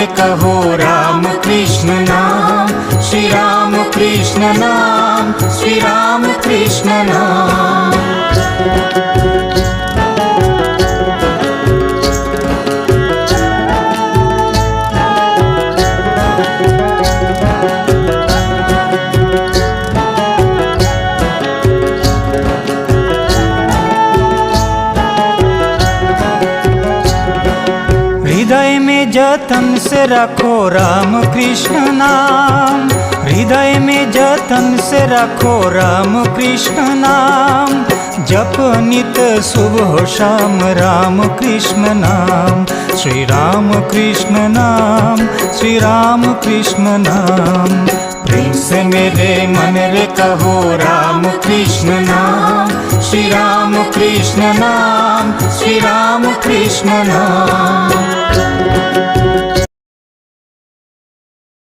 रे कहो राम कृष्ण नाम, श्री राम कृष्ण नाम, श्री राम कृष्ण नाम। हृदय में जतन से रखो राम कृष्ण नाम, हृदय में जतन से रखो राम कृष्ण नाम। जप नित सुबह शाम राम कृष्ण नाम, श्री राम कृष्ण नाम, श्री राम कृष्ण नाम। प्रेम से मेरे मन रे कहो राम कृष्ण नाम, श्री राम कृष्ण नाम, श्री राम कृष्ण नाम।